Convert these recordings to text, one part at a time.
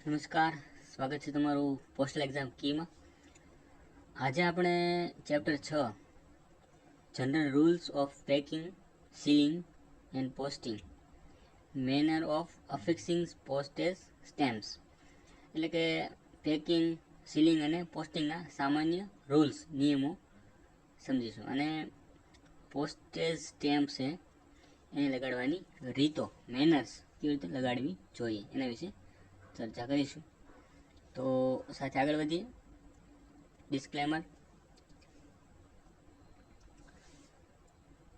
નમસ્કાર, સ્વાગત છે તમારું પોસ્ટલ એક્ઝામ કીમાં. આજે આપણે chapter 6 general rules of packing, sealing and posting, manner of affixing postage stamps, એટલે કે પેકિંગ, સીલિંગ અને પોસ્ટિંગના સામાન્ય રૂલ્સ, નિયમો સમજીશું. અને પોસ્ટેજ સ્ટેમ્પ છે એને લગાડવાની રીતો, મેનર્સ કેવી રીતે લગાડવી જોઈએ એના વિશે ચર્ચા કરીશું. તો સાથે આગળ વધીએ. ડિસ્ક્લેમર.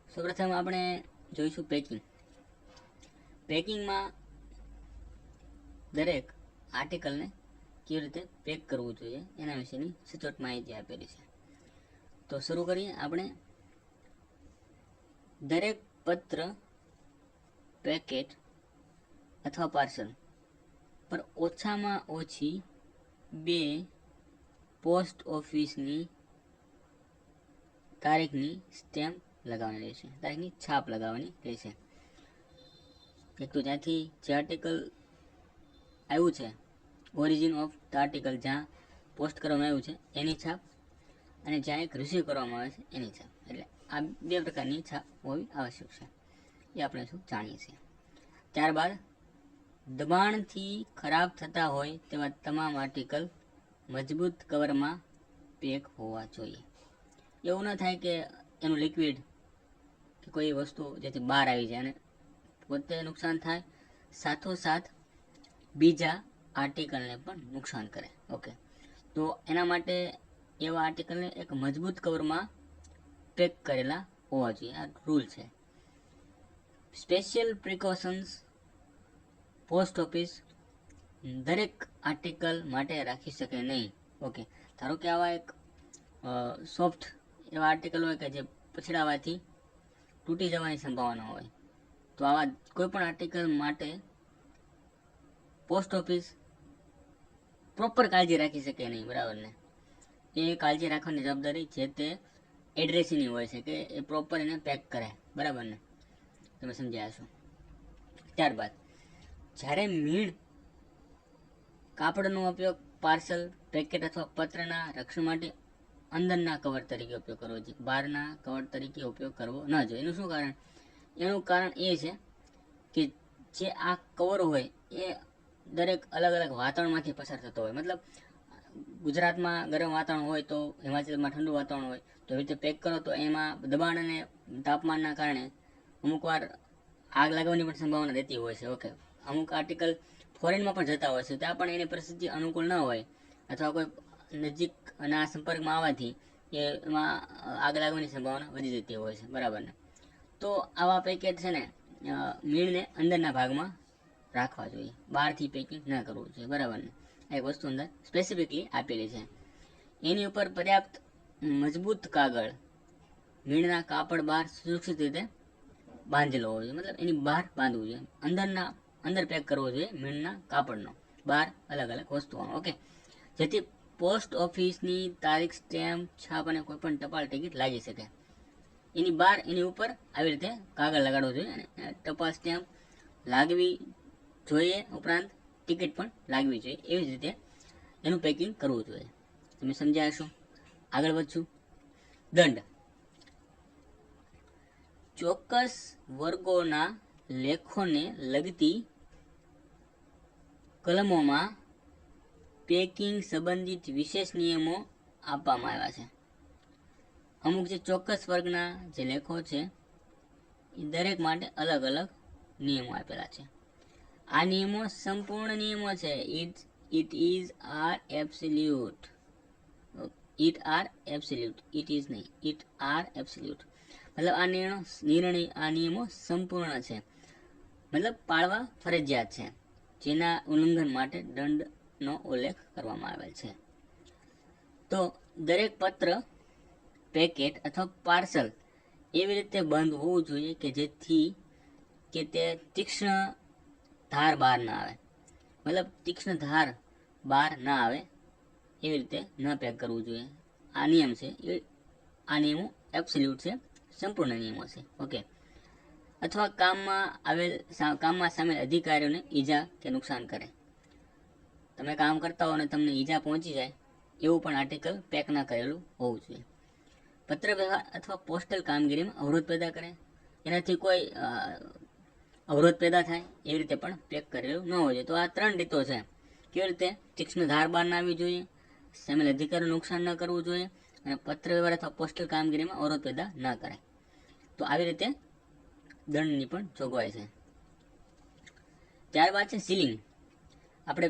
સૌપ્રથમ આપણે જોઈશું પેકિંગમાં દરેક આર્ટિકલને કેવી રીતે પેક કરવું જોઈએ એના વિશેની સચોટ માહિતી આપેલી છે. તો શરૂ કરીએ. આપણે દરેક પત્ર, પેકેટ અથવા પાર્સલ પર ઓછામાં ઓછી 2 પોસ્ટ ઓફિસની તારીખની સ્ટેમ્પ લગાવવાની રહેશે, તારીખની છાપ લગાવવાની રહેશે. એક તો જ્યાંથી જે આર્ટિકલ આવ્યું છે, ઓરિજિન ઓફ ધ આર્ટિકલ જ્યાં પોસ્ટ કરવામાં આવ્યું છે એની છાપ, અને જ્યાં એક રિસીવ કરવામાં આવે છે એની છાપ. એટલે આ 2 પ્રકારની છાપ હોવી આવશ્યક છે, એ આપણે શું જાણીએ છીએ. ત્યારબાદ દબાણથી ખરાબ થતા હોય તેવા તમામ આર્ટિકલ મજબૂત કવરમાં પેક હોવા જોઈએ. એવું ન થાય કે એનું લિક્વિડ કે કોઈ વસ્તુ જેથી બહાર આવી જાય અને પોતે નુકસાન થાય, સાથોસાથ બીજા આર્ટિકલને પણ નુકસાન કરે. ઓકે, તો એના માટે એવા આર્ટિકલને એક મજબૂત કવરમાં પેક કરેલા હોવા જોઈએ. આ રૂલ છે. સ્પેશિયલ પ્રિકોશન્સ પોસ્ટ ઓફિસ દરેક આર્ટિકલ માટે રાખી શકે નહીં. ઓકે, ધારો કે આવા એક સોફ્ટ એવા આર્ટિકલ હોય કે જે પછડાવાથી તૂટી જવાની સંભાવના હોય, તો આવા કોઈ પણ આર્ટિકલ માટે પોસ્ટ ઓફિસ પ્રોપર કાળજી રાખી શકે નહીં. બરાબર ને? એ કાળજી રાખવાની જવાબદારી જે તે એડ્રેસીની હોય છે કે એ પ્રોપર એને પેક કરે. બરાબર ને? તમે સમજ્યા હશો. ત્યારબાદ જ્યારે મીણ કાપડનો ઉપયોગ પાર્સલ, પેકેટ અથવા પત્રના રક્ષણ માટે અંદરના કવર તરીકે ઉપયોગ કરવો જોઈએ, બહારના કવર તરીકે ઉપયોગ કરવો ન જોઈએ. એનું શું કારણ? એનું કારણ એ છે કે જે આ કવર હોય એ દરેક અલગ અલગ વાતાવરણમાંથી પસાર થતો હોય. મતલબ ગુજરાતમાં ગરમ વાતાવરણ હોય તો હિમાચલમાં ઠંડુ વાતાવરણ હોય, તો એ રીતે પેક કરો તો એમાં દબાણ અને તાપમાનના કારણે અમુક વાર આગ લાગવાની પણ સંભાવના રહેતી હોય છે. ઓકે, અમુક આર્ટિકલ ફોરેનમાં પણ જતા હોય છે, ત્યાં પણ એની પરિસ્થિતિ અનુકૂળ ન હોય, અથવા કોઈ નજીકના સંપર્કમાં આવવાથી એમાં આગ લાગવાની સંભાવના વધી જતી હોય છે. બરાબર ને? તો આવા પેકેટ છે ને મીણને અંદરના ભાગમાં રાખવા જોઈએ, બહારથી પેકિંગ ન કરવું જોઈએ. બરાબર ને? એક વસ્તુ અંદર સ્પેસિફિકલી આપેલી છે. એની ઉપર પર્યાપ્ત મજબૂત કાગળ, મીણના કાપડ બહાર સુરક્ષિત રીતે બાંધેલો હોવો જોઈએ. મતલબ એની બહાર બાંધવું જોઈએ, અંદર પેક કરવો જોઈએ મીણના કાપડનો, બહાર અલગ અલગ વસ્તુઓનો. ઓકે, જેથી પોસ્ટ ઓફિસની તારીખ, સ્ટેમ્પ, છાપ અને કોઈ પણ ટપાલ ટિકિટ લાગી શકે. એની બહાર, એની ઉપર આવી રીતે કાગળ લગાડવો જોઈએ અને ટપાલ સ્ટેમ્પ લાગવી જોઈએ, ઉપરાંત ટિકિટ પણ લાગવી જોઈએ. એવી જ રીતે એનું પેકિંગ કરવું જોઈએ. તમે સમજ્યા હશો. આગળ વધશું. દંડ. ચોક્કસ વર્ગોના લેખોને લગતી કલમોમાં પેકિંગ સંબંધિત વિશેષ નિયમો આપવામાં આવ્યા છે. અમુક જે ચોક્કસ વર્ગના જે લેખો છે એ દરેક માટે અલગ અલગ નિયમો આપેલા છે. આ નિયમો સંપૂર્ણ નિયમો છે. It is are absolute. It are absolute. It is નહીં, ઇટ આર એબ્સોલ્યુટ. મતલબ આ નિયમો સંપૂર્ણ છે, મતલબ પાળવા ફરજિયાત છે, જેના ઉલ્લંઘન માટે દંડનો ઉલ્લેખ કરવામાં આવેલ છે. તો દરેક પત્ર, પેકેટ અથવા પાર્સલ એવી રીતે બંધ હોવું જોઈએ કે જેથી કે તે તીક્ષ્ણ ધાર બહાર ના આવે. મતલબ તીક્ષ્ણ ધાર બહાર ના આવે એવી રીતે ન પેક કરવું જોઈએ. આ નિયમ છે, આ નિયમો એબ્સોલ્યુટ છે, સંપૂર્ણ નિયમો છે. ઓકે, અથવા કામમાં સામેલ અધિકારીઓને ઈજા કે નુકસાન કરે. તમે કામ કરતા હો અને તમને ઈજા પહોંચી જાય એવું પણ આર્ટિકલ પેક ના કરેલું હોવું જોઈએ. પત્ર વ્યવહાર અથવા પોસ્ટલ કામગીરીમાં અવરોધ પેદા કરે, એનાથી કોઈ અવરોધ પેદા થાય એવી રીતે પણ પેક કરેલું ન હોવું જોઈએ. તો આ 3 રીતો છે. કેવી રીતે? તીક્ષ્ણ ધાર બહાર ના આવવી જોઈએ, સામેલ અધિકારીનું નુકસાન ન કરવું જોઈએ, અને પત્ર વ્યવહાર અથવા પોસ્ટલ કામગીરીમાં અવરોધ પેદા ન કરાય. તો આવી રીતે દંડની પણ જોગવાઈ છે. ત્યારબાદ છે સીલિંગ. આપણે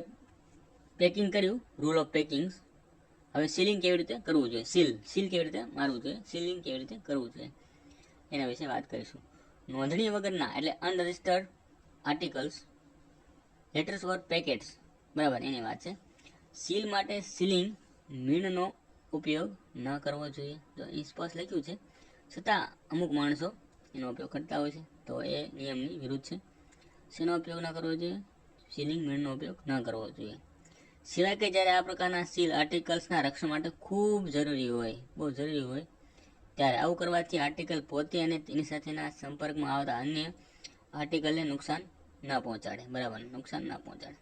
પેકિંગ કર્યું, રૂલ ઓફ પેકિંગ. હવે સીલિંગ કેવી રીતે કરવું જોઈએ, સીલ કેવી રીતે મારવું જોઈએ, સીલિંગ કેવી રીતે કરવું જોઈએ, એના વિશે વાત કરીશું. નોંધણી વગરના એટલે અનરજિસ્ટર્ડ આર્ટિકલ્સ, લેટર્સ ઓર પેકેટ્સ, બરાબર, એની વાત છે. સીલ માટે સીલિંગ મીણનો ઉપયોગ ન કરવો જોઈએ. તો એ સ્પષ્ટ લખ્યું છે, છતાં અમુક માણસો એનો ઉપયોગ કરતા હોય છે, તો એ નિયમની વિરુદ્ધ છે. શેનો ઉપયોગ ન કરવો જોઈએ? સીલિંગ મીણનો ઉપયોગ ન કરવો જોઈએ. સિવાય કે જ્યારે આ પ્રકારના સીલ આર્ટિકલ્સના રક્ષણ માટે ખૂબ જરૂરી હોય, બહુ જરૂરી હોય, ત્યારે આવું કરવાથી આર્ટિકલ પોતે અને તેની સાથેના સંપર્કમાં આવતા અન્ય આર્ટિકલને નુકસાન ન પહોંચાડે, બરાબર, નુકસાન ન પહોંચાડે.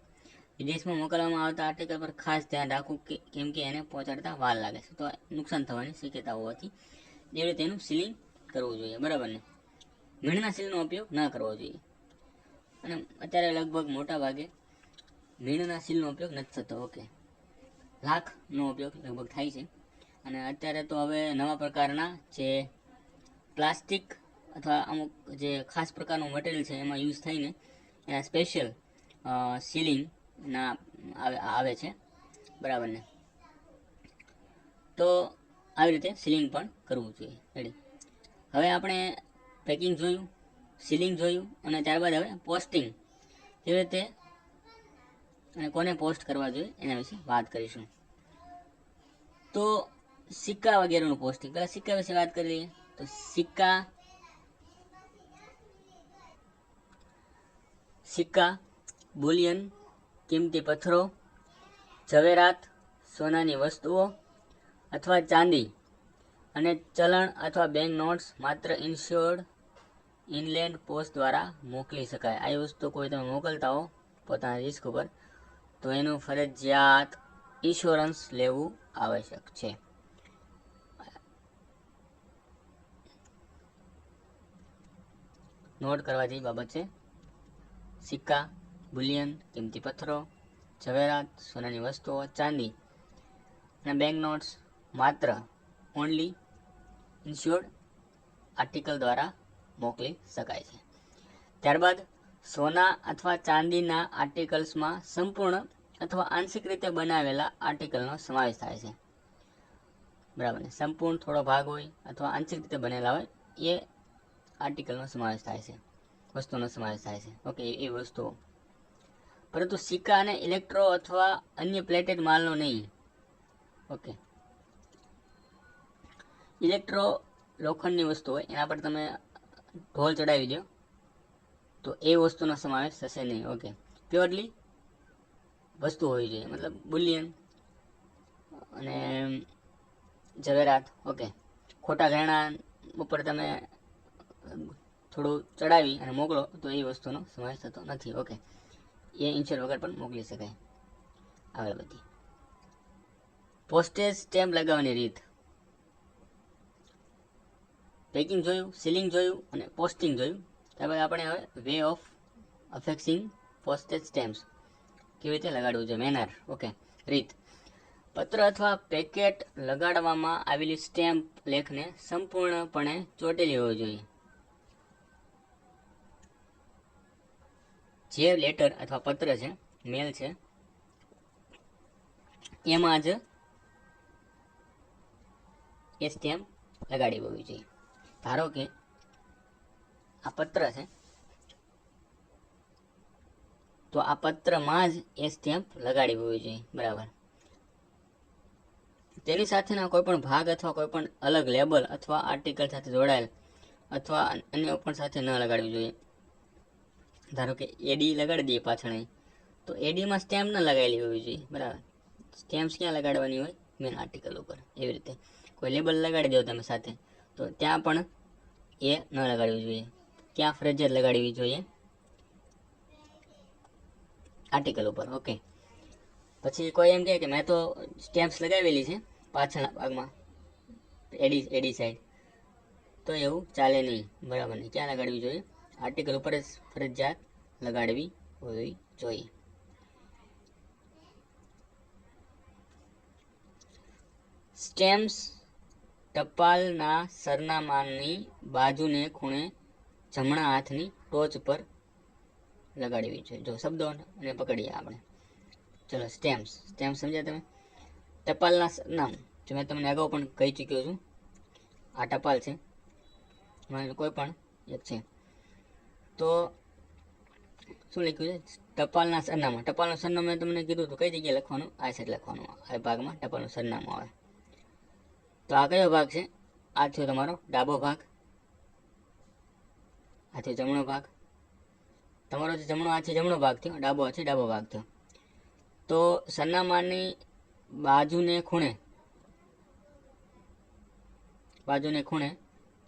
વિદેશમાં મોકલવામાં આવતા આર્ટિકલ પર ખાસ ધ્યાન રાખવું, કેમ કે એને પહોંચાડતા વાર લાગે છે, તો નુકસાન થવાની શક્યતા હોવાથી એ રીતે એનું સીલિંગ કરવું જોઈએ, બરાબર ને. મીણના સીલનો ઉપયોગ ન કરવો જોઈએ. અને અત્યારે લગભગ મોટા ભાગે મીણના સીલનો ઉપયોગ નથી થતો. ઓકે, લાખનો ઉપયોગ લગભગ થાય છે. અને અત્યારે તો હવે નવા પ્રકારના જે પ્લાસ્ટિક અથવા અમુક જે ખાસ પ્રકારનું મટીરિયલ છે એમાં યુઝ થઈને એના સ્પેશિયલ સીલિંગના આવે છે, બરાબર ને. તો આવી રીતે સીલિંગ પણ કરવું જોઈએ. રેડી. હવે આપણે પેકિંગ જોયું, સીલિંગ જોયું, અને ત્યારબાદ હવે પોસ્ટિંગ કેવી રીતે અને કોને પોસ્ટ કરવા જોઈએ એના વિશે વાત કરીશું. તો સિક્કા વગેરેનું પોસ્ટિંગ, પહેલા સિક્કા વિશે વાત કરી લઈએ. તો સિક્કા, બુલિયન, કિંમતી પથ્થરો, ઝવેરાત, સોનાની વસ્તુઓ અથવા ચાંદી અને ચલણ અથવા બેંક નોટ્સ માત્ર ઇન્શ્યોર્ડ ઇનલેન્ડ પોસ્ટ દ્વારા મોકલી શકાય. આ વસ્તુ કોઈ તમે મોકલતા હો પોતાના રિસ્ક ઉપર, તો એનું ફરજિયાત ઇન્સ્યોરન્સ લેવું આવશ્યક છે. નોટ કરવા જેવી બાબત છે. સિક્કા, બુલિયન, કિંમતી પથ્થરો, ઝવેરાત, સોનાની વસ્તુઓ, ચાંદી અને બેંક નોટ્સ માત્ર ઓનલી ઇન્શ્યોર્ડ આર્ટિકલ દ્વારા મોકલી શકાય છે. ત્યારબાદ સોના અથવા ચાંદીના આર્ટિકલ્સમાં સંપૂર્ણ અથવા આંશિક રીતે બનાવેલા આર્ટિકલનો સમાવેશ થાય છે, બરાબર ને. સંપૂર્ણ થોડો ભાગ હોય અથવા આંશિક રીતે બનેલા હોય એ આર્ટિકલનો સમાવેશ થાય છે, વસ્તુનો સમાવેશ થાય છે. ઓકે, એ વસ્તુઓ, પરંતુ સિક્કા અને ઇલેક્ટ્રો અથવા અન્ય પ્લેટેડ માલનો નહીં. ઓકે, ઇલેક્ટ્રો લોખંડની વસ્તુ હોય એના પર તમે ઢોલ ચડાવી દો તો એ વસ્તુનો સમાવેશ થશે નહીં. ઓકે, પ્યોરલી વસ્તુ હોવી જોઈએ, મતલબ બુલિયન અને ઝવેરાત. ઓકે, ખોટા ઘરેણા ઉપર તમે થોડું ચડાવી અને મોકલો તો એ વસ્તુનો સમાવેશ થતો નથી. ઓકે, એ ઇન્શ્યોર વગર પણ મોકલી શકાય. આગળ બધી પોસ્ટેજ સ્ટેમ્પ લગાવવાની રીત. પેકિંગ જોયું, સીલિંગ જોયું અને પોસ્ટિંગ જોયું. ત્યારબાદ આપણે હવે વે ઓફ અફેક્સિંગ પોસ્ટેજ સ્ટેમ્પ્સ કેવી રીતે લગાડવું છે, મેનર. ઓકે, રીત. પત્ર અથવા પેકેટ લગાડવામાં આવેલી સ્ટેમ્પ લેખને સંપૂર્ણપણે ચોટેલી હોવી જોઈએ. જે લેટર અથવા પત્ર છે, મેલ છે, એમાં જ એ સ્ટેમ્પ લગાડી હોવી જોઈએ. ધારો કે આ પત્ર છે, તો આ પત્રમાં જ એ સ્ટેમ્પ લગાડી હોવી જોઈએ, બરાબર. તેની સાથેના કોઈ પણ ભાગ અથવા કોઈ પણ અલગ લેબલ અથવા આર્ટિકલ સાથે જોડાયેલ અથવા અન્ય પણ સાથે ન લગાડવી જોઈએ. ધારો કે એડી લગાડી દઈએ પાછળ, તો એડીમાં સ્ટેમ્પ ન લગાવેલી હોવી જોઈએ, બરાબર. સ્ટેમ્પ્સ ક્યાં લગાડવાની હોય? મેન આર્ટિકલ ઉપર. એવી રીતે કોઈ લેબલ લગાડી દો તમે સાથે, તો ત્યાં પણ એ ન લગાડવી જોઈએ. ક્યાં ફરજિયાત લગાડવી જોઈએ? આર્ટિકલ ઉપર. ઓકે, પછી કોઈ એમ કહે કે મેં તો સ્ટેમ્પ્સ લગાવેલી છે પાછળના ભાગમાં, એડી સાઈડ, તો એવું ચાલે નહીં, બરાબર નહીં. ક્યાં લગાડવી જોઈએ? આર્ટિકલ ઉપર જ ફરજિયાત લગાડવી હોવી જોઈએ. સ્ટેમ્પ્સ ટપાલના સરનામાની બાજુને ખૂણે જમણા હાથની ટોચ પર લગાડવી જોઈએ. જો શબ્દોને પકડીએ આપણે. ચલો, સ્ટેમ્પ્સ સમજ્યા તમે? ટપાલના સરનામું, જો મેં તમને અગાઉ પણ કહી ચૂક્યો છું. આ ટપાલ છે, કોઈ પણ એક છે. તો શું લખ્યું છે? ટપાલના સરનામા. ટપાલનું સરનામું મેં તમને કીધું હતું કઈ જગ્યાએ લખવાનું? આ સાઈડ લખવાનું. આ ભાગમાં ટપાલનું સરનામું આવે. તો આ કયો ભાગ છે? આ થયો તમારો ડાબો ભાગ, આ થયો જમણો ભાગ. તમારો જે જમણો, આ છે જમણો ભાગ થયો, ડાબો છે ડાબો ભાગ થયો. તો સરનામાની બાજુને ખૂણે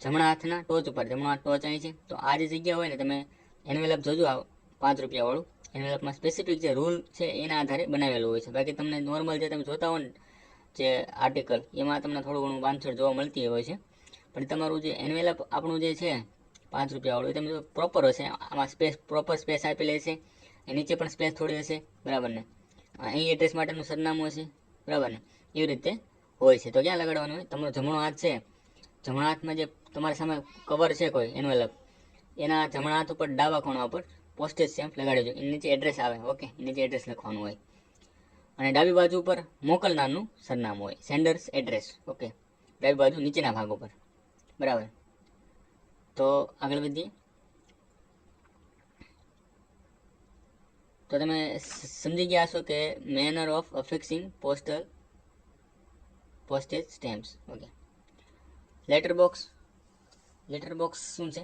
જમણા હાથના ટોચ ઉપર, જમણો હાથ ટોચ અહીં છે. તો આ જે જગ્યા હોય ને, તમે એન્વેલપ જોજો, આ 5 રૂપિયા વાળું એન્વેલપમાં સ્પેસિફિક જે રૂલ છે એના આધારે બનાવેલું હોય છે. બાકી તમને નોર્મલ જે તમે જોતા હો ને જે આર્ટિકલ, એમાં તમને થોડું ઘણું બાંધછોડ જોવા મળતી હોય છે. પણ તમારું જે એન્વેલપ આપણું જે છે 5 રૂપિયા વાળું, તમે પ્રોપર હશે, આમાં પ્રોપર સ્પેસ આપેલી હશે, નીચે પણ સ્પેસ થોડી હશે, બરાબર ને. અહીં એડ્રેસ માટેનું સરનામું હશે, બરાબર ને. એવી રીતે હોય છે. તો ક્યાં લગાડવાનું હોય? તમારો જમણો હાથ છે, જમણા હાથમાં જે તમારી સામે કવર છે કોઈ એન્વેલપ, એના જમણા હાથ ઉપર ડાબા ખૂણા ઉપર પોસ્ટેજ સ્ટેમ્પ લગાડજો. એની નીચે એડ્રેસ આવે, ઓકે, નીચે એડ્રેસ લખવાનું હોય. અને ડાબી બાજુ ઉપર મોકલનારનું સરનામું હોય, સેન્ડર્સ એડ્રેસ, ઓકે, ડાબી બાજુ નીચેના ભાગ ઉપર, બરાબર. તો આગળ વધીએ. તો તમે સમજી ગયા છો કે manner of affixing postage stamps, okay. Letter box શું છે?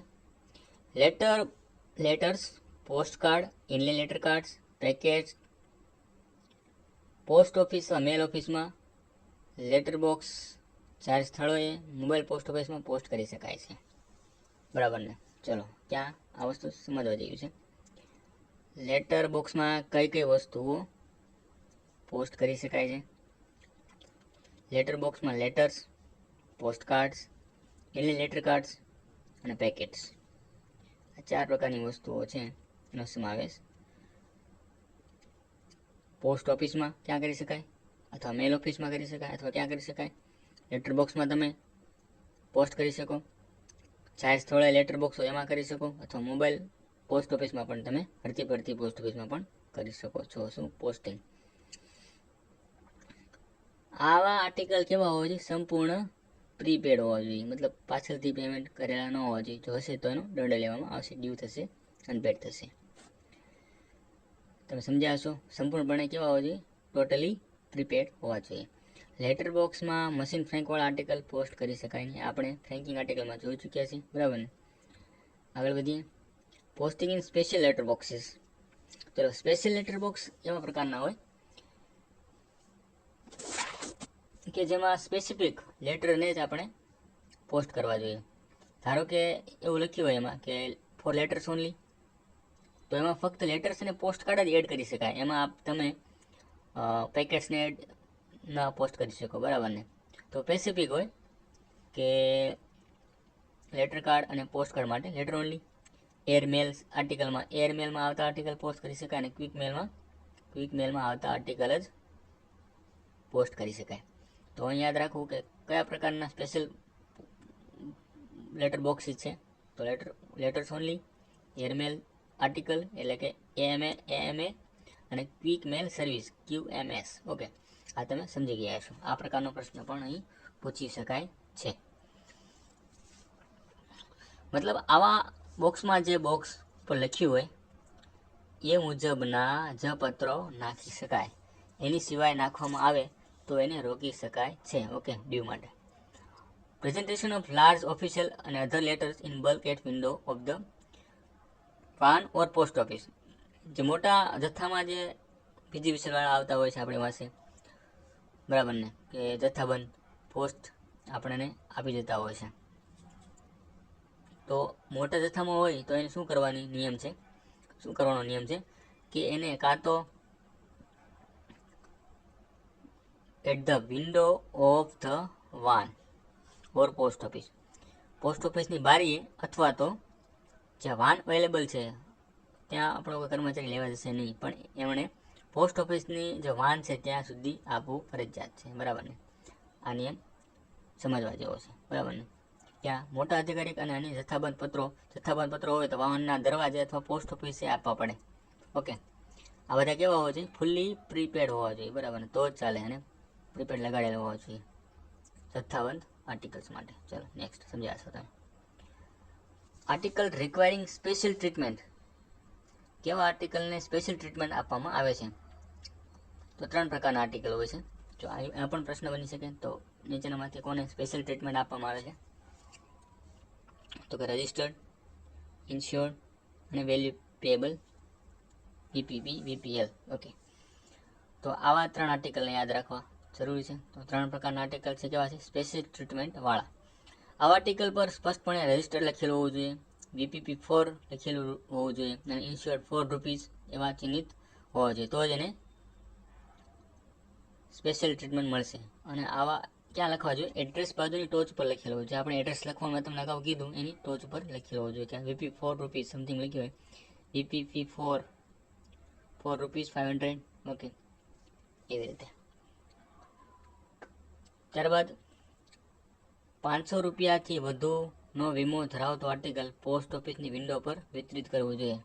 Letters, post card, inland letter cards, package, post office, mail ઓફિસમાં લેટર બોક્સ 4 સ્થળોએ મોબાઈલ પોસ્ટ ઓફિસમાં પોસ્ટ કરી શકાય છે, બરાબર ને. ચલો, ક્યાં આ વસ્તુ સમજવા જેવી છે. લેટર બોક્સમાં કઈ કઈ વસ્તુઓ પોસ્ટ કરી શકાય છે? લેટર બોક્સમાં letters, post cards, inline letter cards અને પેકેટ્સ, આ 4 પ્રકારની વસ્તુઓ છે એનો સમાવેશ. પોસ્ટ ઓફિસમાં ક્યાં કરી શકાય? અથવા મેલ ઓફિસમાં કરી શકાય, અથવા ક્યાં કરી શકાય? લેટર બોક્સમાં તમે પોસ્ટ કરી શકો, 4 સ્થળે લેટર બોક્સ હોય એમાં કરી શકો, અથવા મોબાઈલ પોસ્ટ ઓફિસમાં પણ તમે ફરતી પોસ્ટ ઓફિસમાં પણ કરી શકો છો. શું? પોસ્ટિંગ. આવા આર્ટિકલ કેવા હોવા જોઈએ? સંપૂર્ણ પ્રીપેડ હોવા જોઈએ, મતલબ પાછળથી પેમેન્ટ કરેલા ન હોવા જોઈએ. જો હશે તો એનો દંડ લેવામાં આવશે, ડ્યુ થશે, અનપેડ થશે. તમે સમજ્યા હશો? સંપૂર્ણપણે કેવા હોવા જોઈએ? ટોટલી પ્રીપેડ હોવા જોઈએ. લેટર બોક્સમાં મશીન ફ્રેન્કવાળા આર્ટિકલ પોસ્ટ કરી શકાય નહીં. આપણે ફ્રેન્કિંગ આર્ટિકલમાં જોઈ ચૂક્યા છીએ, બરાબર ને. આગળ વધીએ. Posting in special letter boxes. ચલો, સ્પેશિયલ લેટર બોક્સ એવા પ્રકારના હોય કે જેમાં સ્પેસિફિક લેટરને જ આપણે પોસ્ટ કરવા જોઈએ. ધારો કે એવું લખ્યું હોય એમાં કે ફોર લેટર્સ ઓનલી, તો એમાં ફક્ત લેટર્સ અને પોસ્ટ કાર્ડ જ એડ કરી શકાય. એમાં તમે પેકેટ્સને એડ ના પોસ્ટ કરી શકો, બરાબર ને. તો સ્પેસિફિક હોય કે લેટર કાર્ડ અને પોસ્ટ કાર્ડ માટે લેટર ઓનલી. એરમેલ્સ આર્ટિકલમાં એરમેલમાં આવતા આર્ટિકલ પોસ્ટ કરી શકાય, અને ક્વિક મેલમાં આવતા આર્ટિકલ જ પોસ્ટ કરી શકાય. તો અહીં યાદ રાખવું કે કયા પ્રકારના સ્પેશિયલ લેટર બોક્સીસ છે. તો લેટર્સ ઓનલી, એરમેલ આર્ટિકલ એટલે કે એએમએ અને ક્વિક મેલ સર્વિસ QMS, ઓકે. આ તમે સમજી ગયા છો. આ પ્રકારનો પ્રશ્ન પણ અહીં પૂછી શકાય છે. મતલબ આવા બોક્સમાં જે બોક્સ પર લખ્યું હોય એ મુજબના જ પત્રો નાખી શકાય. એની સિવાય નાખવામાં આવે તો એને રોકી શકાય છે, ઓકે, ડ્યુ માટે. પ્રેઝન્ટેશન ઓફ લાર્જ ઓફિશિયલ અને other letters in bulk at window of the pan or post office. જે મોટા જથ્થામાં જે બીજી વિષયવાળા આવતા હોય છે આપણી પાસે, બરાબર ને, કે જથ્થાબંધ પોસ્ટ આપણને આપી દેતા હોય છે. તો મોટા જથ્થામાં હોય તો એને શું કરવાનો નિયમ છે કે એને કાં તો at the window of the van or post office. Post ઓફિસની બારીએ અથવા તો જ્યાં વાન અવેલેબલ છે ત્યાં આપણો કોઈ કર્મચારી લેવા જશે નહીં, પણ એમણે પોસ્ટ ઓફિસની જે વાન છે ત્યાં સુધી આપવું ફરજિયાત છે, બરાબર ને. આ નિયમ સમજવા જેવો છે, બરાબર ને. ત્યાં મોટા અધિકારી અને અન્ય જથ્થાબંધ પત્રો હોય તો વાહનના દરવાજે અથવા પોસ્ટ ઓફિસે આપવા પડે. ઓકે, આ બધા કેવા હોવા જોઈએ? ફૂલ્લી પ્રીપેડ હોવા જોઈએ, બરાબર ને, તો જ ચાલે. અને પ્રીપેડ લગાડેલો હોવા જોઈએ જથ્થાબંધ આર્ટિકલ્સ માટે. ચલો નેક્સ્ટ સમજાશો તમે. Article requiring special treatment. કેવા આર્ટિકલને સ્પેશિયલ ટ્રીટમેન્ટ આપવામાં આવે છે? તો 3 પ્રકારના આર્ટિકલ હોય છે. જો આ પણ પ્રશ્ન બની શકે, તો નીચેનામાંથી કોને સ્પેશિયલ ટ્રીટમેન્ટ આપવામાં આવે છે? તો કે રજિસ્ટર્ડ, ઇન્શ્યોર્ડ અને વેલ્યુ પેએબલ, વીપીપી, વીપીએલ. ઓકે, તો આવા 3 આર્ટિકલને યાદ રાખવા જરૂરી છે. તો 3 પ્રકારના આર્ટિકલ છે, કેવા છે? સ્પેશિયલ ટ્રીટમેન્ટ વાળા. આવા આર્ટિકલ પર સ્પષ્ટપણે રજિસ્ટર્ડ લખેલું હોવું જોઈએ, વીપીપી 4 લખેલું હોવું જોઈએ અને ઇન્શ્યોર્ડ ₹4 એવા ચિહ્નિત હોવા જોઈએ, તો જ એને સ્પેશિયલ ટ્રીટમેન્ટ મળશે. અને આવા ક્યાં લખવા જોઈએ? એડ્રેસ બાજુની ટોચ પર લખેલો હોય. જે આપણે એડ્રેસ લખવાનું તમને અગાઉ કીધું, એની ટોચ પર લખેલો હોવો જોઈએ. કે વીપી ₹4 સમથિંગ લખ્યું હોય, વીપીપી 4 ₹500. ઓકે, એવી રીતે. ત્યારબાદ ₹500થી વધુનો વીમો ધરાવતો આર્ટિકલ પોસ્ટ ઓફિસની વિન્ડો પર વિતરિત કરવું જોઈએ.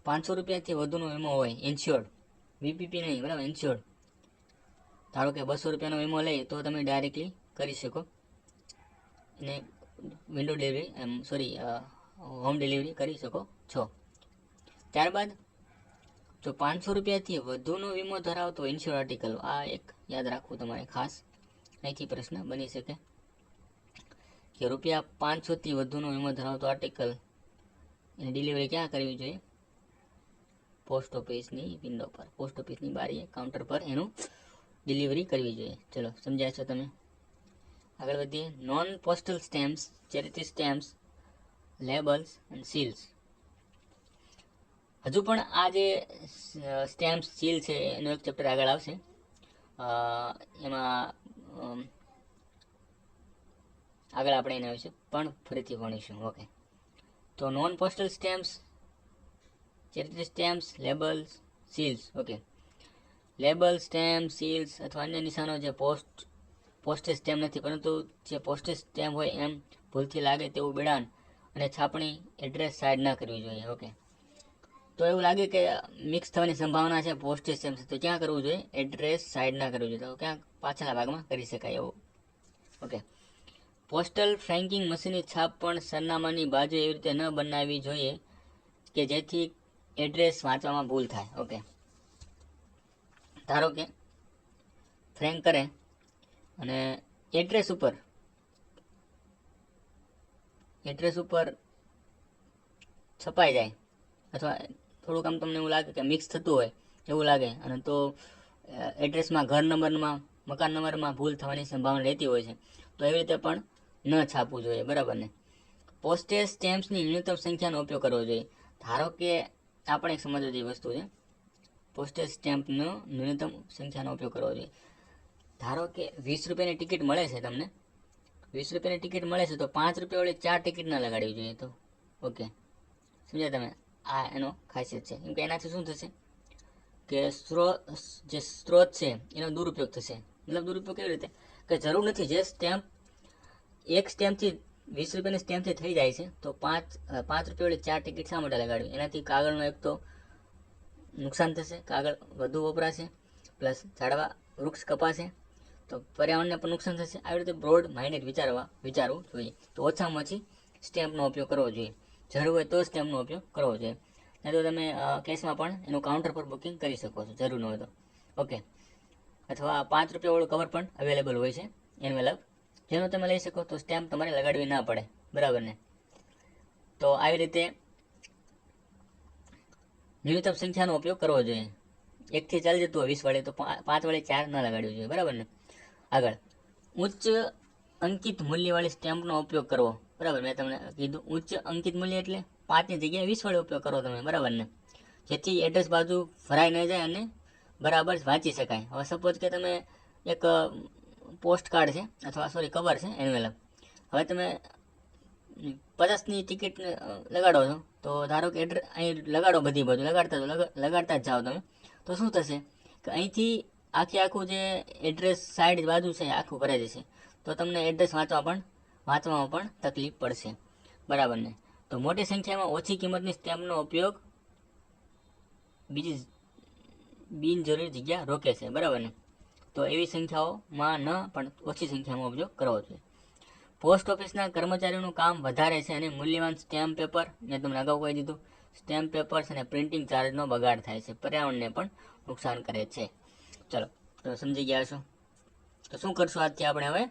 ₹500થી વધુનો વીમો હોય, ઇન્શ્યોર્ડ, વીપીપી નહીં, બરાબર, ઇન્શ્યોર્ડ. ધારો કે ₹200નો વીમો લે તો તમે ડાયરેક્ટલી કરી શકો અને વિન્ડો ડિલિવરી હોમ ડિલિવરી કરી શકો છો. ત્યારબાદ જો ₹500થી વધુનો વીમો ધરાવતો ઇન્શ્યોર્ડ આર્ટિકલ, આ એક યાદ રાખવું તમારે ખાસ. અહીંથી પ્રશ્ન બની શકે કે ₹500થી વધુનો વીમો ધરાવતો આર્ટિકલ એની ડિલિવરી ક્યાં કરવી જોઈએ? પોસ્ટ ઓફિસની વિન્ડો પર, પોસ્ટ ઓફિસની બારીએ, કાઉન્ટર પર એનું ડિલિવરી કરવી જોઈએ. ચલો સમજાય છે તમે. આગળ વધીએ. Non postal stamps, charity stamps, labels અને સીલ્સ. હજુ પણ આ જે સ્ટેમ્પ્સ, સીલ છે એનો એક ચેપ્ટર આગળ આવશે. એમાં આગળ આપણે એના વિશે પણ ફરીથી ભણીશું. ઓકે, તો non postal stamps, charity stamps, labels, seals. Okay, label, stamp, seals અથવા અન્ય નિશાનો જે પોસ્ટેજ સ્ટેમ્પ નથી, પરંતુ જે પોસ્ટેજ સ્ટેમ્પ હોય એમ ભૂલથી લાગે તેવું બિડાણ અને છાપણી એડ્રેસ સાઇડ ના કરવી જોઈએ. ઓકે, તો એવું લાગે કે મિક્સ થવાની સંભાવના છે પોસ્ટેજ સ્ટેમ્પ, તો ક્યાં કરવું જોઈએ? એડ્રેસ સાઇડ ના કરવું જોઈએ, તો ક્યાં પાછળના ભાગમાં કરી શકાય એવું. ઓકે, પોસ્ટલ ફ્રેન્કિંગ મશીનની છાપ પણ સરનામાની બાજુ એવી રીતે ન બનાવવી જોઈએ કે જેથી એડ્રેસ વાંચવામાં ભૂલ થાય. ઓકે, ધારો કે ફ્રેન્ક કરે અને એડ્રેસ ઉપર છપાઈ જાય, અથવા થોડુંક આમ તમને એવું લાગે કે મિક્સ થતું હોય એવું લાગે, અને તો એડ્રેસમાં ઘર નંબરમાં, મકાન નંબરમાં ભૂલ થવાની સંભાવના રહેતી હોય છે, તો એવી રીતે પણ ન છાપવું જોઈએ, બરાબર ને. પોસ્ટેજ સ્ટેમ્પ્સની ન્યૂનતમ સંખ્યાનો ઉપયોગ કરવો જોઈએ. ધારો કે આપણે એક સમજવા જેવી વસ્તુ છે, પોસ્ટેજ સ્ટેમ્પનો ન્યૂનતમ સંખ્યાનો ઉપયોગ કરવો જોઈએ. ધારો કે ₹20ની ટિકિટ મળે છે તમને, ₹20ની ટિકિટ મળે છે, તો ₹5 વાળી 4 ટિકિટ ના લગાડવી જોઈએ. તો ઓકે, સમજ્યા તમે? આ એનો ખાસિયત છે. કેમ કે એનાથી શું થશે કે જે સ્ત્રોત છે એનો દુરુપયોગ થશે. મતલબ દુરુપયોગ કેવી રીતે? કે જરૂર નથી, જે સ્ટેમ્પ એક સ્ટેમ્પથી ₹20ની સ્ટેમ્પથી થઈ જાય છે, તો ₹5 વાળી 4 ટિકિટ શા માટે લગાડવી? એનાથી કાગળનો એક તો નુકસાન થશે, કાગળ વધુ વપરાશે, પ્લસ ઝાડવા વૃક્ષ કપાશે, તો પર્યાવરણને પણ નુકસાન થશે. આવી રીતે બ્રોડ માઇન્ડેડ વિચારવું જોઈએ. તો ઓછામાં ઓછી સ્ટેમ્પનો ઉપયોગ કરવો જોઈએ. જરૂર હોય તો સ્ટેમ્પનો ઉપયોગ કરવો જોઈએ. નહીં તો તમે કેશમાં પણ એનું કાઉન્ટર પર બુકિંગ કરી શકો છો, જરૂર ન હોય તો. ઓકે, અથવા ₹5 વાળું કવર પણ અવેલેબલ હોય છે, એન્વેલપ, જેનો તમે લઈ શકો, તો સ્ટેમ્પ તમારે લગાડવી ના પડે, બરાબર ને. તો આવી રીતે ન્યૂનતમ સંખ્યાનો ઉપયોગ કરવો જોઈએ. 1થી ચાલી જતું હોય 20 વાળી, તો 5 વાળી 4 ના લગાડવી જોઈએ, બરાબર ને. આગળ, ઉચ્ચ અંકિત મૂલ્યવાળી સ્ટેમ્પનો ઉપયોગ કરવો, બરાબર. મેં તમને કીધું ઉચ્ચ અંકિત મૂલ્ય એટલે 5ની જગ્યાએ 20 વાળી ઉપયોગ કરો તમે, બરાબર ને, જેથી એડ્રેસ બાજુ ભરાઈ ન જાય અને બરાબર વાંચી શકાય. હવે સપોઝ કે તમે એક પોસ્ટ કાર્ડ છે અથવા કવર છે એન્વેલપ, હવે તમે 50ની ટિકિટ લગાડો છો, તો ધારો કે અહીં લગાડો, બધી બાજુ લગાડતા જ જાઓ તમે, તો શું થશે કે અહીંથી આખું જે એડ્રેસ સાઈડ બાજુ છે આખું ભરાઈ જશે, તો તમને એડ્રેસ વાંચવામાં પણ તકલીફ પડશે. બરાબર ને? તો મોટી સંખ્યામાં ઓછી કિંમતની સ્ટેમ્પનો ઉપયોગ બીજી બિનજરૂરી જગ્યા રોકે છે. બરાબર ને? તો એવી સંખ્યાઓમાં ન પણ ઓછી સંખ્યામાં ઉપયોગ કરવો જોઈએ. પોસ્ટ ઓફિસના કર્મચારીઓનું કામ વધારે છે અને મૂલ્યવાન સ્ટેમ્પ પેપર, મેં તમને અગાઉ કહી દીધું, સ્ટેમ્પ પેપર્સ અને પ્રિન્ટિંગ ચાર્જનો બગાડ થાય છે, પર્યાવરણને પણ નુકસાન કરે છે. ચલો, તો સમજી ગયા છો. તો શું કરશું આજથી આપણે? હવે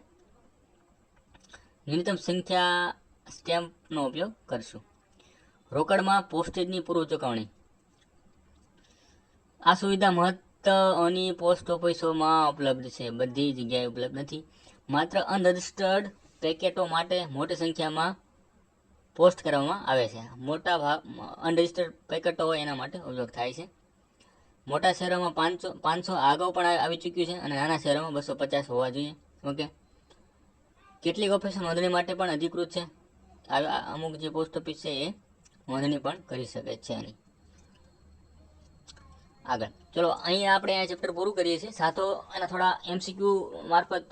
ન્યૂનતમ સંખ્યા સ્ટેમ્પનો ઉપયોગ કરશું. રોકડમાં પોસ્ટેજની પૂર્વ ચુકવણી. આ સુવિધા મહત્વની પોસ્ટ ઓફિસોમાં ઉપલબ્ધ છે, બધી જગ્યાએ ઉપલબ્ધ નથી. માત્ર અનરજિસ્ટર્ડ પેકેટો માટે મોટી સંખ્યામાં પોસ્ટ કરવામાં આવે છે. મોટા ભાગ અનરજિસ્ટર્ડ પેકેટો હોય એના માટે ઉપયોગ થાય છે. મોટા શહેરોમાં 500 અગાઉ પણ આવી ચૂક્યું છે અને નાના શહેરોમાં 250 હોવા જોઈએ. ઓકે. કેટલીક ઓફિસો નોંધણી માટે પણ અધિકૃત છે. અમુક જે પોસ્ટ ઓફિસ છે એ નોંધણી પણ કરી શકે છે એની. આગળ ચલો, અહીંયા આપણે આ ચેપ્ટર પૂરું કરીએ છીએ. સાથો એના થોડા MCQ મારફત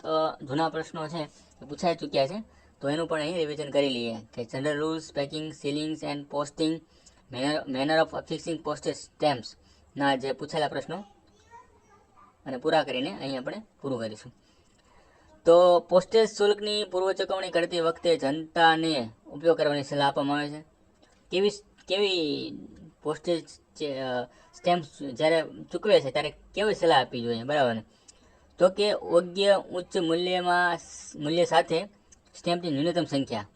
જૂના પ્રશ્નો છે એ પૂછાઈ ચૂક્યા છે, તો એનું પણ અહીં રિવિઝન કરી લઈએ કે general rules, packing, sealings and posting, manner of affixing postage stamps ના જે પૂછેલા પ્રશ્નો અને પૂરા કરીને અહીં આપણે પૂરું કરીશું. તો પોસ્ટેજ શુલ્કની પૂર્વ ચૂકવણી કરતી વખતે જનતાને ઉપયોગ કરવાની સલાહ આપવામાં આવે છે. કેવી પોસ્ટેજ સ્ટેમ્પ જ્યારે ચૂકવે છે ત્યારે કેવી સલાહ આપવી જોઈએ? બરાબર ને? તો કે યોગ્ય ઉચ્ચ મૂલ્ય સાથે સ્ટેમ્પની ન્યૂનતમ સંખ્યા,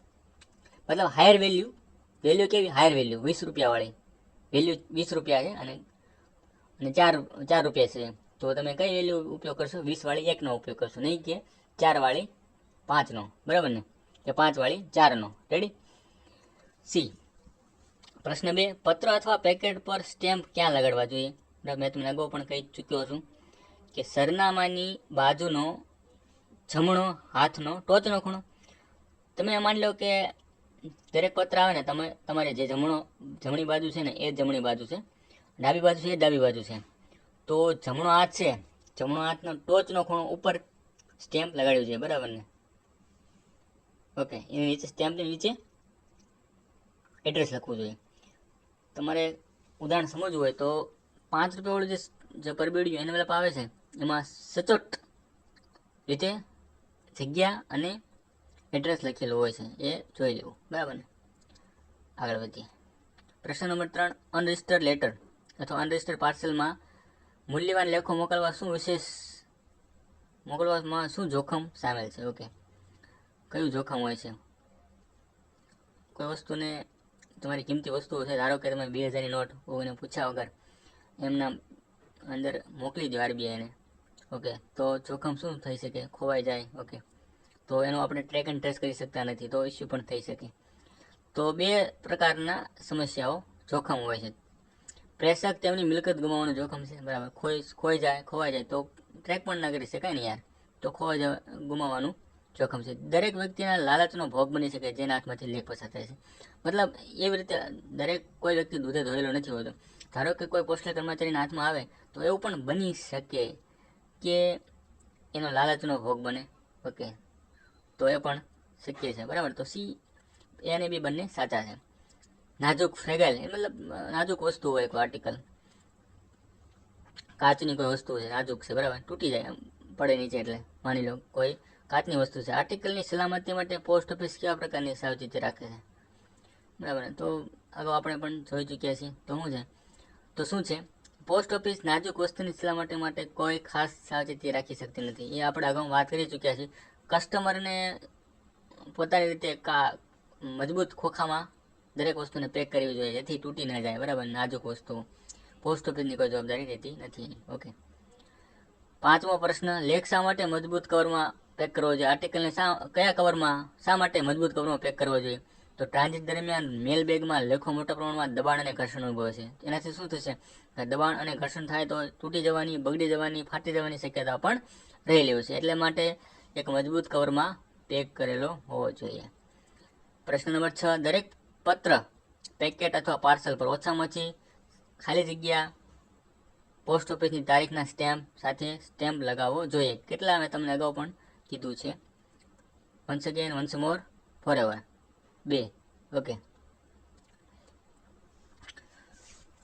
મતલબ હાયર વેલ્યુ કેવી? હાયર વેલ્યુ 20 રૂપિયાવાળી વેલ્યુ 20 રૂપિયા છે અને 4 રૂપિયા છે, તો તમે કઈ વેલ્યુ ઉપયોગ કરશો? 20 વાળી 1 નો ઉપયોગ કરશો, નહીં કે 4 વાળી 5 નો. બરાબર ને? કે 5 વાળી 4 નો. રેડી? સી. પ્રશ્ન 2, પત્ર અથવા પેકેટ પર સ્ટેમ્પ ક્યાં લગાડવા જોઈએ? મેં તમને અગાઉ પણ કહી ચૂક્યો છું કે સરનામાની બાજુનો જમણો હાથનો ટોચનો ખૂણો. તમે માની લો કે દરેક પત્ર આવે ને, તમારે જે જમણી બાજુ છે ને એ જમણી બાજુ છે, ડાબી બાજુ છે એ ડાબી બાજુ છે, તો જમણો હાથ છે, જમણો હાથનો ટોચનો ખૂણો ઉપર સ્ટેમ્પ લગાડ્યું છે. બરાબર ને? ઓકે. એની નીચે સ્ટેમ્પની નીચે એડ્રેસ લખવું જોઈએ. તમારે ઉદાહરણ સમજવું હોય તો 5 રૂપિયાવાળું જે પરબીડિયું એન્વેલપ આવે છે એમાં સચોટ રીતે જગ્યા અને એડ્રેસ લખેલું હોય છે, એ જોઈ લેવું. બરાબર ને? આગળ વધીએ. પ્રશ્ન નંબર 3, અનરજિસ્ટર્ડ લેટર અથવા અનરજિસ્ટર્ડ પાર્સલમાં મૂલ્યવાન લેખો મોકલવામાં શું જોખમ સામેલ છે? ઓકે. કયું જોખમ હોય છે? કોઈ વસ્તુને, તમારી કિંમતી વસ્તુઓ છે, ધારો કે તમે 2000ની નોટ કોઈને પૂછ્યા વગર એમના અંદર મોકલી દો RBIને, ઓકે, તો જોખમ શું થઈ શકે? ખોવાઈ જાય. ઓકે, તો એનો આપણે ટ્રેક એન્ડ ટ્રેસ કરી શકતા નથી, તો ઇસ્યુ પણ થઈ શકે. તો 2 પ્રકારના સમસ્યાઓ જોખમ હોય છે. પ્રેષક તેમની મિલકત ગુમાવવાનું જોખમ છે. બરાબર? ખોવાઈ જાય તો ટ્રેક પણ ના કરી શકાય ને યાર, તો ગુમાવવાનું જોખમ છે. દરેક વ્યક્તિના લાલચનો ભોગ બની શકે જેના હાથમાંથી લેખ પસાર થાય છે. મતલબ એવી રીતે કોઈ વ્યક્તિ દૂધે ધોયેલો નથી હોતો. ધારો કે કોઈ પોસ્ટલ કર્મચારીના હાથમાં આવે તો એવું પણ બની શકે કે એનો લાલચનો ભોગ બને. ઓકે, તો એ પણ શક્ય છે. બરાબર? તો સી અને બી બંને સાચા છે. નાજુક ફ્રેગાઇલ મતલબ નાજુક વસ્તુ હોય, કોઈ આર્ટિકલ, કાચની કોઈ વસ્તુ છે, નાજુક છે, બરાબર, તૂટી જાય, પડે નીચે, એટલે માની લો કોઈ કાચની વસ્તુ છે. આર્ટિકલની સલામતી માટે પોસ્ટ ઓફિસ કેવા પ્રકારની સાવચેતી રાખે છે? બરાબર. તો અગાઉ આપણે પણ જોઈ ચૂક્યા છીએ. તો શું છે? પોસ્ટ ઓફિસ નાજુક વસ્તુની સલામતી માટે કોઈ ખાસ સાવચેતી રાખી શકતી નથી. એ આપણે અગાઉ વાત કરી ચૂક્યા છીએ. કસ્ટમરને પોતાની રીતે મજબૂત ખોખામાં દરેક વસ્તુને પેક કરવી જોઈએ જેથી તૂટી ના જાય. બરાબર? નાજુક વસ્તુ પોસ્ટ ઓફિસની કોઈ જવાબદારી રહેતી નથી. ઓકે. 5મો પ્રશ્ન, લેખ શા માટે મજબૂત કવરમાં પેક કરવો જોઈએ? આર્ટિકલને કયા કવરમાં, શા માટે મજબૂત કવરમાં પેક કરવો જોઈએ? તો ટ્રાન્ઝિટ દરમિયાન મેલ બેગમાં લેખો મોટા પ્રમાણમાં દબાણ અને ઘર્ષણ અનુભવે છે. એનાથી શું થશે? દબાણ અને ઘર્ષણ થાય તો તૂટી જવાની, બગડી જવાની, ફાટી જવાની શક્યતા પણ રહેલી હોય છે. એટલે માટે એક મજબૂત કવરમાં પેક કરેલો હોવો જોઈએ. પ્રશ્ન નંબર 6, દરેક પત્ર, પેકેટ અથવા પાર્સલ પર ઓછામાં ઓછી ખાલી જગ્યા પોસ્ટ ઓફિસની તારીખના સ્ટેમ્પ સાથે સ્ટેમ્પ લગાવવો જોઈએ. કેટલા મેં તમને અગાઉ પણ કીધું છે. વન્સ અગેન, વન્સ મોર, ફોરએવર. 2. ઓકે.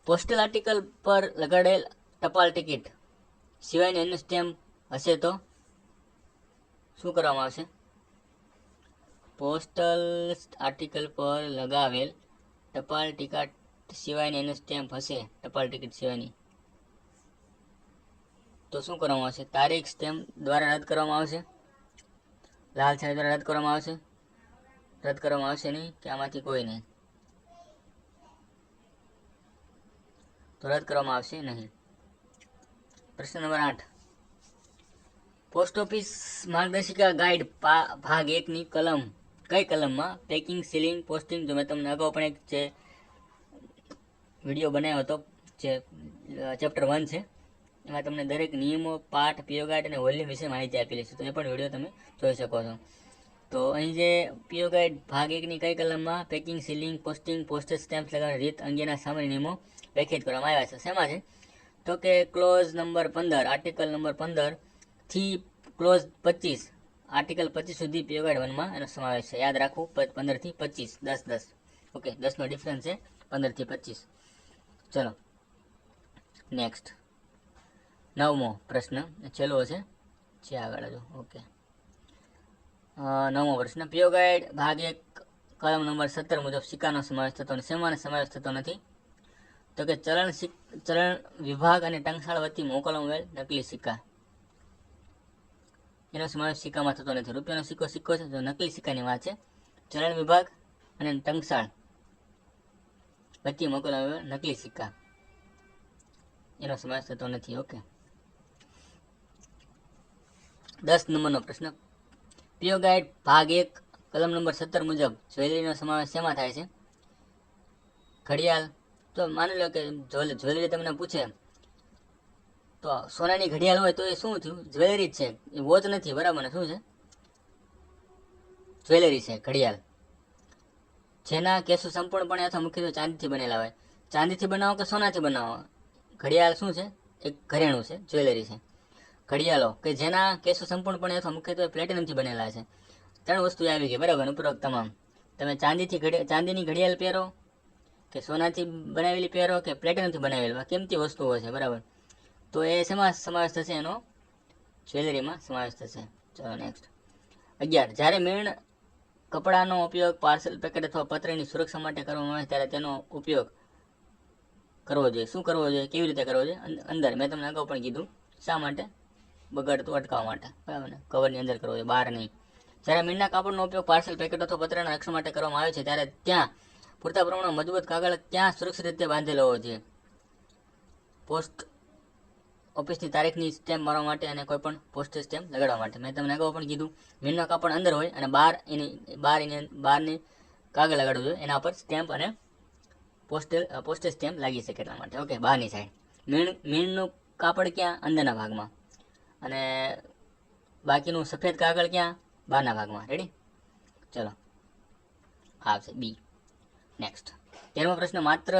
પોસ્ટલ આર્ટિકલ પર લગાડેલ ટપાલ ટિકિટ સિવાયની અન્ય સ્ટેમ્પ હશે તો શું કરવામાં આવશે? પોસ્ટલ આર્ટિકલ પર લગાવેલ ટપાલ ટિકિટ સિવાયની અન્ય સ્ટેમ્પ હશે, ટપાલ ટિકિટ સિવાયની, તો શું કરવામાં આવશે? તારીખ સ્ટેમ્પ દ્વારા રદ કરવામાં આવશે, લાલ શાહી દ્વારા રદ કરવામાં આવશે, રદ કરવામાં આવશે નહીં કે આમાંથી કોઈ નહીં? તો રદ કરવામાં આવશે નહીં. પ્રશ્ન નંબર 8, પોસ્ટ ઓફિસ માર્ગદર્શિકા ગાઈડ ભાગ 1 ની કલમ કઈ કલમમાં પેકિંગ, સીલિંગ, પોસ્ટિંગ, જો મેં તમને અગાઉ પણ એક જે વિડીયો બનાવ્યો હતો, જે ચેપ્ટર 1 છે, એમાં તમને દરેક નિયમો, પાઠ, પીઓ ગાઈડ અને વોલ્યુમ વિશે માહિતી આપેલી છે. તો એ પણ વિડીયો તમે જોઈ શકો છો. તો અહીં જે પીઓ ગાઈડ ભાગ 1 ની કઈ કલમમાં packing, sealing, posting, postage stamp લગાવવાની રીત અંગેના સામાન્ય નિયમો વ્યાખ્યાયિત કરવામાં આવ્યા છે. શેમાં છે? તો કે ક્લોઝ નંબર 15, આર્ટિકલ નંબર 15 થી ક્લોઝ 25, આર્ટિકલ 25 સુધી પીઓ ગાઈડ 1માં એનો સમાવેશ છે. યાદ રાખવું, 15 થી 25, 10. ઓકે, 10 નો ડિફરન્સ છે, 15 થી 25. ચલો નેક્સ્ટ, 9મો પ્રશ્ન, છેલ્લો છે આગળ જો. ઓકે, 9મો પ્રશ્ન, પીઓ ગાઈડ ભાગ 1 કલમ નંબર 17 મુજબ સિક્કાનો સમાવેશ થતો નથી. શેમાં સમાવેશ થતો નથી? તો કે ચલણ વિભાગ અને ટંકશાળ વતી મોકલવામાં આવેલ નકલી સિક્કા, એનો સમાવેશ સિક્કામાં થતો નથી. રૂપિયાનો સિક્કો છે, તો નકલી સિક્કાની વાત છે. ચલણ વિભાગ અને ટંકશાળ વતી મોકલવામાં આવેલ નકલી સિક્કા, એનો સમાવેશ થતો નથી. ઓકે, 10 નંબરનો પ્રશ્ન, પીઓ ગાઈડ ભાગ 1 કલમ નંબર 17 મુજબ જ્વેલરીનો સમાવેશ શેમાં થાય છે? ઘડિયાળ. તો માની લો કે જ્વેલરી તમને પૂછે તો સોનાની ઘડિયાળ હોય તો એ શું થયું? જ્વેલરી જ છે, એ વોચ નથી, બરાબર ને? શું છે? જ્વેલરી છે, ઘડિયાળ. જેના કેસો સંપૂર્ણપણે અથવા મુખ્યત્વે ચાંદીથી બનેલા હોય. ચાંદીથી બનાવો કે સોનાથી બનાવો, ઘડિયાળ શું છે? એક ઘરેણું છે, જ્વેલરી છે. ઘડિયાળો કે જેના કેસો સંપૂર્ણપણે અથવા મુખ્યત્વે પ્લેટિનમથી બનેલા છે. 3 વસ્તુ આવી ગઈ, બરાબર? ઉપરોક્ત તમામ. તમે ચાંદીની ઘડિયાળ પહેરો કે સોનાથી બનાવેલી પહેરો કે પ્લેટિનમથી બનાવેલી, કિંમતી વસ્તુઓ છે, બરાબર? તો એ શેમાં સમાવેશ થશે? એનો જ્વેલરીમાં સમાવેશ થશે. ચલો નેક્સ્ટ, 11, જ્યારે મીણ કપડાનો ઉપયોગ પાર્સલ, પેકેટ અથવા પત્રની સુરક્ષા માટે કરવામાં આવે ત્યારે તેનો ઉપયોગ કરવો જોઈએ. શું કરવો જોઈએ? કેવી રીતે કરવો જોઈએ? અંદર. મેં તમને અગાઉ પણ કીધું, શા માટે? બગાડતું અટકાવવા માટે, બરાબર ને? કવરની અંદર કરવો જોઈએ, બહાર નહીં. જ્યારે મીણના કાપડનો ઉપયોગ પાર્સલ, પેકેટ અથવા પત્રના રક્ષણ માટે કરવામાં આવે છે ત્યારે ત્યાં પૂરતા પ્રમાણમાં મજબૂત કાગળ ક્યાં સુરક્ષિત રીતે બાંધેલો હોવો જોઈએ? પોસ્ટ ઓફિસની તારીખની સ્ટેમ્પ મારવા માટે અને કોઈ પણ પોસ્ટેજ સ્ટેમ્પ લગાડવા માટે. મેં તમને અગાઉ પણ કીધું, મીણનો કાપડ અંદર હોય અને બહારની કાગળ લગાડવું જોઈએ, એના પર સ્ટેમ્પ અને પોસ્ટેજ સ્ટેમ્પ લાગી શકે એટલા માટે. ઓકે, બહારની સાઈડ. મીણનું કાપડ ક્યાં? અંદરના ભાગમાં. અને બાકીનું સફેદ કાગળ ક્યાં? બહારના ભાગમાં. રેડી? ચલો, આવશે બી. નેક્સ્ટ, 13મો પ્રશ્ન, માત્ર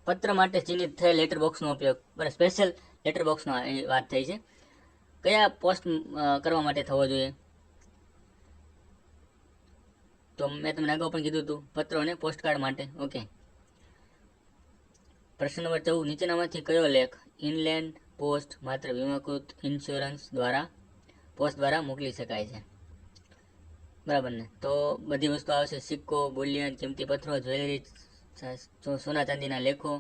પત્ર માટે ચિહ્નિત થયેલ લેટર બોક્સનો ઉપયોગ, બરાબર? સ્પેશિયલ લેટર બોક્સનો વાત થઈ છે. કયા પોસ્ટ કરવા માટે થવો જોઈએ? તો મેં તમને અગાઉ પણ કીધું હતું, પત્રો અને પોસ્ટકાર્ડ માટે. ઓકે, પ્રશ્ન નંબર 14, નીચેનામાંથી કયો લેખ ઇનલેન્ડ પોસ્ટ માત્ર વીમાકૃત ઇન્સ્યોરન્સ પોસ્ટ દ્વારા મોકલી શકાય છે? બરાબર ને? તો બધી વસ્તુ આવશે, સિક્કો, બુલિયન, કિંમતી પથ્થરો, જ્વેલરી, સોના ચાંદીના લેખો,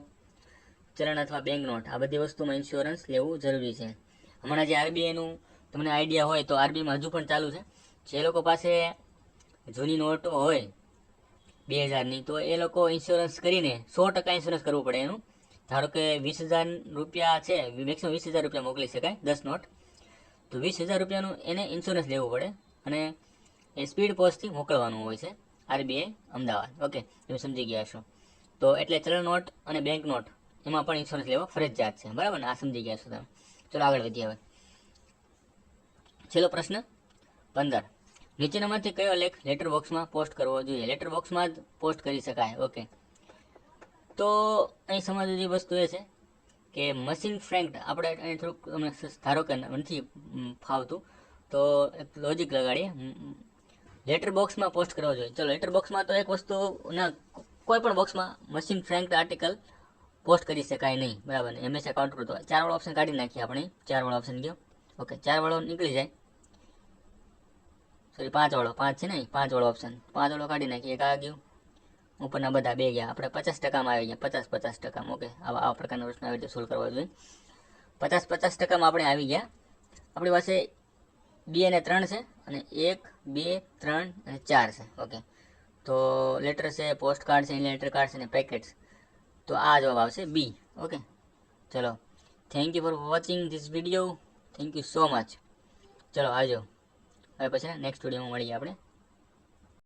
ચલણ અથવા બેંક નોટ. આ બધી વસ્તુમાં ઇન્સ્યોરન્સ લેવું જરૂરી છે. હમણાં જે આરબીઆઈનું તમને આઈડિયા હોય તો આરબીઆઈમાં હજુ પણ ચાલુ છે. જે લોકો પાસે જૂની નોટો હોય 2000ની, તો એ લોકો ઇન્સ્યોરન્સ કરીને 100% ઇન્સ્યોરન્સ કરવું પડે એનું. ધારો કે 20,000 રૂપિયા છે, મેક્સિમમ 20,000 રૂપિયા મોકલી શકાય, 10 નોટ. તો 20,000 રૂપિયાનું એને ઇન્સ્યોરન્સ લેવું પડે અને એ સ્પીડ પોસ્ટથી મોકલવાનું હોય છે. RBI અમદાવાદ. ઓકે, તમે સમજી ગયા છો. તો એટલે ચલણ નોટ અને બેંક નોટ એમાં પણ ઇન્સ્યોરન્સ લેવો ફરજિયાત છે, બરાબર ને? આ સમજી ગયા છો તમે. ચલો આગળ વધીએ હવે. છેલ્લો પ્રશ્ન 15. નીચેનામાંથી કયો લેખ લેટર બોક્સમાં પોસ્ટ કરવો જોઈએ? લેટર બોક્સમાં જ પોસ્ટ કરી શકાય. ઓકે, તો અહીં સમજવાની જેવી વસ્તુ એ છે કે મશીન ફ્રેન્ક્ડ, આપણે અહીં થોડુંક અમને ધારો કે નથી ફાવતું તો એક લોજિક લગાડીએ. લેટર બોક્સમાં પોસ્ટ કરવો જોઈએ. ચલો, લેટર બોક્સમાં તો એક વસ્તુ ના, કોઈ પણ બોક્સમાં મશીન ફ્રેન્ક્ડ આર્ટિકલ પોસ્ટ કરી શકાય નહીં, બરાબર ને? હંમેશા કાઉન્ટર તો 4 વાળો ઓપ્શન કાઢી નાખીએ આપણે. 4 વાળો ઓપ્શન ગયો. ઓકે, 4 વાળો નીકળી જાય. સોરી, 5 વાળો, 5 છે ને, 5 વાળો ઓપ્શન, 5 વાળો કાઢી નાખીએ. એક આ ગયું, ઉપરના બધા 2 ગયા. આપણે 50%માં આવી ગયા. 50%. ઓકે, આવા પ્રકારના પ્રશ્ન આવી રીતે સોલ્વ કરવા જોઈએ. 50% આપણે આવી ગયા. આપણી પાસે 2 અને 3 છે, અને 1, 2, 3 અને 4 છે. ઓકે, તો લેટર છે, પોસ્ટ કાર્ડ છે, લેટર કાર્ડ છે અને પેકેટ્સ. તો આ જવાબ આવશે બી. ઓકે, ચલો, thank you for watching this video. Thank you so much. ચલો આવજો. હવે પછી નેક્સ્ટ વિડીયોમાં મળીએ આપણે.